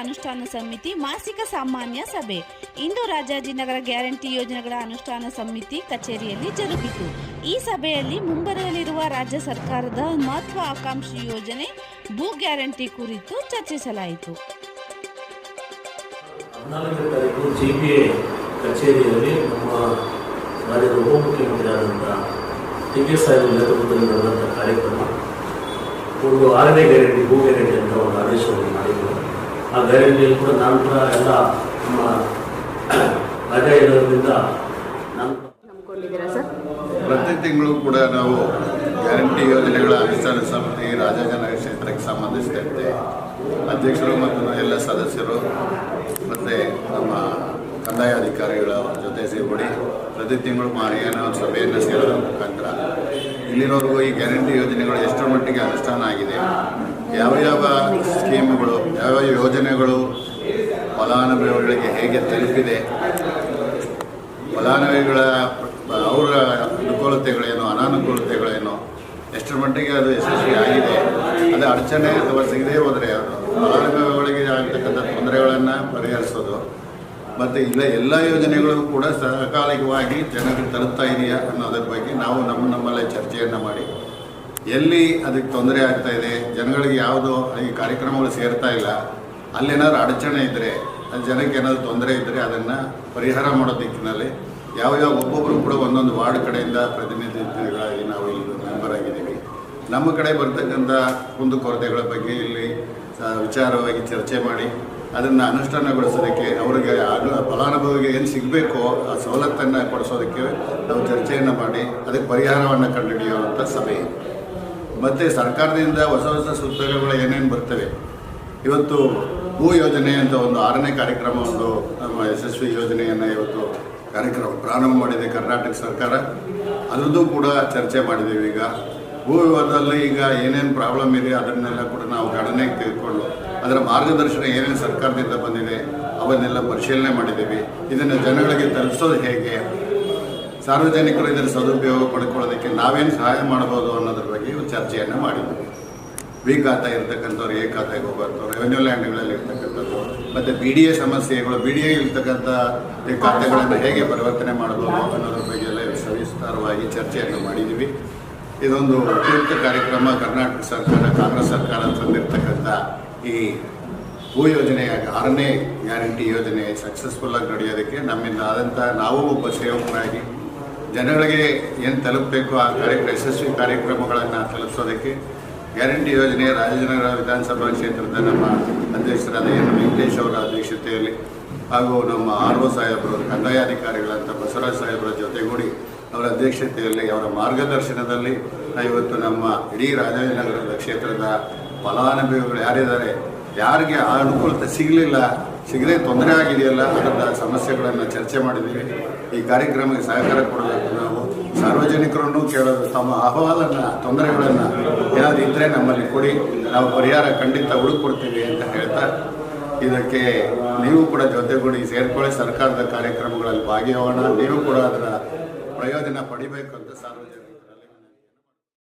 ಅನುಷ್ಠಾನ ಸಮಿತಿ ಮಾಸಿಕ ಸಾಮಾನ್ಯ ಸಭೆ ಇಂದು ರಾಜಾಜಿನಗರ ಗ್ಯಾರಂಟಿ ಯೋಜನೆಗಳ ಅನುಷ್ಠಾನ ಸಮಿತಿ ಕಚೇರಿಯಲ್ಲಿ ಜರುಗಿತು. ಈ ಸಭೆಯಲ್ಲಿ ಮುಂಬರಲಿರುವ ರಾಜ್ಯ ಸರ್ಕಾರದ ಮಹತ್ವಾಕಾಂಕ್ಷಿ ಯೋಜನೆ ಭೂ ಗ್ಯಾರಂಟಿ ಕುರಿತು ಚರ್ಚಿಸಲಾಯಿತು. 14ನೇ ತಾರೀಕು ಜಿಪಿಎ ಕಚೇರಿಯಲ್ಲಿ ನಮ್ಮ ರಾಜ್ಯದ ಉಪಮುಖ್ಯಮಂತ್ರಿಯಾದಂಥ ಟಿ.ಕೆ. ಸಾಹೇಬ್ ನೇತೃತ್ವದಲ್ಲಿ ನಡೆದಂಥ ಕಾರ್ಯಕ್ರಮ ಒಂದು 6ನೇ ಗ್ಯಾರಂಟಿ ಭೂ ಗ್ಯಾರಂಟಿ ಅಂತ ಒಂದು ಆದೇಶವನ್ನು ಮಾಡಿದ್ರು. ಆ ಗ್ಯಾರಂಟಿಯಲ್ಲಿ ಕೂಡ ನಾನು ಕೂಡ ಎಲ್ಲ ನಮ್ಮ ರಾಜ್ಯ ಇರೋದ್ರಿಂದ ನಾನು ಪ್ರತಿ ತಿಂಗಳು ಕೂಡ ನಾವು ಗ್ಯಾರಂಟಿ ಯೋಜನೆಗಳ ಅನುಷ್ಠಾನ ಸಮಿತಿ ರಾಜಾಜಿನಗರ ಕ್ಷೇತ್ರಕ್ಕೆ ಸಂಬಂಧಿಸಿದಂತೆ ಅಧ್ಯಕ್ಷರು ಮತ್ತು ಎಲ್ಲ ಸದಸ್ಯರು ಮತ್ತು ನಮ್ಮ ಕಂದಾಯ ಅಧಿಕಾರಿಗಳ ಜೊತೆ ಸೇರಿಬಿಡಿ ಪ್ರತಿ ತಿಂಗಳು ಏನೋ ಒಂದು ಸಭೆಯನ್ನು ಸೇರೋದ್ರ ಮುಖಾಂತರ ಇಲ್ಲಿನವರೆಗೂ ಈ ಗ್ಯಾರಂಟಿ ಯೋಜನೆಗಳು ಎಷ್ಟರ ಮಟ್ಟಿಗೆ ಅನುಷ್ಠಾನ ಆಗಿದೆ, ಯಾವ ಯಾವ ಸ್ಕೀಮ್ಗಳು, ಯಾವ ಯೋಜನೆಗಳು ಫಲಾನುಭವಿಗಳಿಗೆ ಹೇಗೆ ತಲುಪಿದೆ, ಫಲಾನುಭವಿಗಳ ಅವರ ಅನುಕೂಲತೆಗಳೇನು ಅನಾನುಕೂಲತೆಗಳೇನು, ಎಷ್ಟರ ಮಟ್ಟಿಗೆ ಅದು ಯಶಸ್ವಿ ಆಗಿದೆ, ಅದು ಅಡಚಣೆ ಅಥವಾ ಸಿಗದೇ ಹೋದರೆ ಫಲಾನುಭವಿಗಳಿಗೆ ಆಗ್ತಕ್ಕಂಥ ತೊಂದರೆಗಳನ್ನು ಪರಿಹರಿಸೋದು ಮತ್ತು ಎಲ್ಲ ಯೋಜನೆಗಳು ಕೂಡ ಸಕಾಲಿಕವಾಗಿ ಜನರಿಗೆ ತಲುಪ್ತಾ ಇದೆಯಾ ಅನ್ನೋದ್ರ ಬಗ್ಗೆ ನಾವು ನಮ್ಮಲ್ಲೇ ಚರ್ಚೆಯನ್ನು ಮಾಡಿ ಎಲ್ಲಿ ಅದಕ್ಕೆ ತೊಂದರೆ ಆಗ್ತಾ ಇದೆ, ಜನಗಳಿಗೆ ಯಾವುದು ಈ ಕಾರ್ಯಕ್ರಮಗಳು ಸೇರ್ತಾ ಇಲ್ಲ, ಅಲ್ಲೇನಾದ್ರು ಅಡಚಣೆ ಇದ್ದರೆ, ಅದು ಜನಕ್ಕೆ ಏನಾದರೂ ತೊಂದರೆ ಇದ್ದರೆ ಅದನ್ನು ಪರಿಹಾರ ಮಾಡೋ ದಿಕ್ಕಿನಲ್ಲಿ ಯಾವ ಒಬ್ಬೊಬ್ಬರು ಕೂಡ ಒಂದೊಂದು ವಾರ್ಡ್ ಕಡೆಯಿಂದ ಪ್ರತಿನಿಧಿಗಳಾಗಿ ನಾವು ಇಲ್ಲಿ ಮೆಂಬರ್ ಆಗಿದ್ದೀವಿ. ನಮ್ಮ ಕಡೆ ಬರ್ತಕ್ಕಂಥ ಕುಂದುಕೊರತೆಗಳ ಬಗ್ಗೆ ಇಲ್ಲಿ ವಿಚಾರವಾಗಿ ಚರ್ಚೆ ಮಾಡಿ ಅದನ್ನು ಅನುಷ್ಠಾನಗೊಳಿಸೋದಕ್ಕೆ ಅವರಿಗೆ ಫಲಾನುಭವಿಗೆ ಏನು ಸಿಗಬೇಕೋ ಆ ಸವಲತ್ತನ್ನು ಕೊಡಿಸೋದಕ್ಕೆ ನಾವು ಚರ್ಚೆಯನ್ನು ಮಾಡಿ ಅದಕ್ಕೆ ಪರಿಹಾರವನ್ನು ಕಂಡುಹಿಡಿಯುವಂಥ ಸಭೆ. ಮತ್ತು ಸರ್ಕಾರದಿಂದ ಹೊಸ ಹೊಸ ಸುತ್ತೋಲೆಗಳು ಏನೇನು ಬರ್ತವೆ, ಇವತ್ತು ಭೂ ಯೋಜನೆ ಅಂತ ಒಂದು 6ನೇ ಕಾರ್ಯಕ್ರಮ, ಒಂದು ನಮ್ಮ ಯಶಸ್ವಿ ಯೋಜನೆಯನ್ನು ಇವತ್ತು ಕಾರ್ಯಕ್ರಮ ಪ್ರಾರಂಭ ಮಾಡಿದೆ ಕರ್ನಾಟಕ ಸರ್ಕಾರ. ಅದರದ್ದು ಕೂಡ ಚರ್ಚೆ ಮಾಡಿದ್ದೀವಿ. ಈಗ ಭೂ ವಿವಾದದಲ್ಲಿ ಈಗ ಏನೇನು ಪ್ರಾಬ್ಲಮ್ ಇದೆ ಅದನ್ನೆಲ್ಲ ಕೂಡ ನಾವು ಗಣನೆಗೆ ತೆಗೆದುಕೊಂಡು ಅದರ ಮಾರ್ಗದರ್ಶನ ಏನೇನು ಸರ್ಕಾರದಿಂದ ಬಂದಿದೆ ಅವನ್ನೆಲ್ಲ ಪರಿಶೀಲನೆ ಮಾಡಿದ್ದೀವಿ. ಇದನ್ನು ಜನಗಳಿಗೆ ತಲುಪಿಸೋದು ಹೇಗೆ, ಸಾರ್ವಜನಿಕರು ಇದರ ಸದುಪಯೋಗ ಪಡ್ಕೊಳ್ಳೋದಕ್ಕೆ ನಾವೇನು ಸಹಾಯ ಮಾಡ್ಬೋದು ಅನ್ನೋದ್ರ ಬಗ್ಗೆ ಚರ್ಚೆಯನ್ನು ಮಾಡಿದ್ದೀವಿ. ಬಿ ಖಾತೆ ಇರ್ತಕ್ಕಂಥವ್ರು ಎ ಖಾತೆಗೆ ಹೋಗೋಂಥವ್ರು, ರೆವೆನ್ಯೂ ಲ್ಯಾಂಡ್ಗಳಲ್ಲಿ ಇರ್ತಕ್ಕಂಥದ್ದು, ಮತ್ತು BDA ಸಮಸ್ಯೆಗಳು, BDA ಇರ್ತಕ್ಕಂಥ ಈ ಖಾತೆಗಳನ್ನು ಹೇಗೆ ಪರಿವರ್ತನೆ ಮಾಡ್ಬೋದು ಅನ್ನೋದ್ರ ಬಗ್ಗೆ ಎಲ್ಲ ಸವಿಸ್ತಾರವಾಗಿ ಚರ್ಚೆಯನ್ನು ಮಾಡಿದ್ದೀವಿ. ಇದೊಂದು ಉಪಯುಕ್ತ ಕಾರ್ಯಕ್ರಮ. ಕರ್ನಾಟಕ ಸರ್ಕಾರ, ಕಾಂಗ್ರೆಸ್ ಸರ್ಕಾರ ತಂದಿರ್ತಕ್ಕಂಥ ಈ ಭೂ ಯೋಜನೆಯ 6ನೇ ಗ್ಯಾರಂಟಿ ಯೋಜನೆ ಸಕ್ಸಸ್ಫುಲ್ಲಾಗಿ ನಡೆಯೋದಕ್ಕೆ ನಮ್ಮಿಂದ ಆದಂಥ ನಾವು ಒಬ್ಬ ಸೇವಕರಾಗಿ ಜನಗಳಿಗೆ ಏನು ತಲುಪಬೇಕು ಆ ಯಶಸ್ವಿ ಕಾರ್ಯಕ್ರಮಗಳನ್ನು ತಲುಪಿಸೋದಕ್ಕೆ ಗ್ಯಾರಂಟಿ ಯೋಜನೆ ರಾಜಾಜಿನಗರ ವಿಧಾನಸಭಾ ಕ್ಷೇತ್ರದ ನಮ್ಮ ಅಧ್ಯಕ್ಷರಾದ ಎನ್ ವೆಂಕಟೇಶ್ ಅವರ ಅಧ್ಯಕ್ಷತೆಯಲ್ಲಿ ಹಾಗೂ ನಮ್ಮ RO ಸಾಹೇಬರು, ಕಂದಾಯ ಅಧಿಕಾರಿಗಳಂತ ಬಸವರಾಜ್ ಸಾಹೇಬರ ಜೊತೆಗೂಡಿ ಅವರ ಅಧ್ಯಕ್ಷತೆಯಲ್ಲಿ ಅವರ ಮಾರ್ಗದರ್ಶನದಲ್ಲಿ ಇವತ್ತು ನಮ್ಮ ಇಡೀ ರಾಜಾಜಿನಗರದ ಕ್ಷೇತ್ರದ ಫಲಾನುಭವಿಗಳು ಯಾರಿದ್ದಾರೆ, ಯಾರಿಗೆ ಆ ಅನುಕೂಲತೆ ಸಿಗದೇ ತೊಂದರೆ ಆಗಿದೆಯಲ್ಲ ಅದರ ಸಮಸ್ಯೆಗಳನ್ನು ಚರ್ಚೆ ಮಾಡಿದ್ದೀವಿ. ಈ ಕಾರ್ಯಕ್ರಮಕ್ಕೆ ಸಹಕಾರ ಕೊಡಬೇಕು. ನಾವು ಸಾರ್ವಜನಿಕರನ್ನು ಕೇಳೋದು, ತಮ್ಮ ಅಹವಾಲನ್ನು, ತೊಂದರೆಗಳನ್ನು ಏನಾದರೂ ಇದ್ದರೆ ನಮ್ಮಲ್ಲಿ ಕೊಡಿ, ನಾವು ಪರಿಹಾರ ಖಂಡಿತ ಹುಡುಕೊಡ್ತೀವಿ ಅಂತ ಹೇಳ್ತಾ ಇದಕ್ಕೆ ನೀವು ಕೂಡ ಜೊತೆಗೂಡಿ ಸೇರ್ಕೊಳ್ಳಿ, ಸರ್ಕಾರದ ಕಾರ್ಯಕ್ರಮಗಳಲ್ಲಿ ಭಾಗಿಯಾಗೋಣ, ನೀವು ಕೂಡ ಅದರ ಪ್ರಯೋಜನ ಪಡಿಬೇಕು ಅಂತ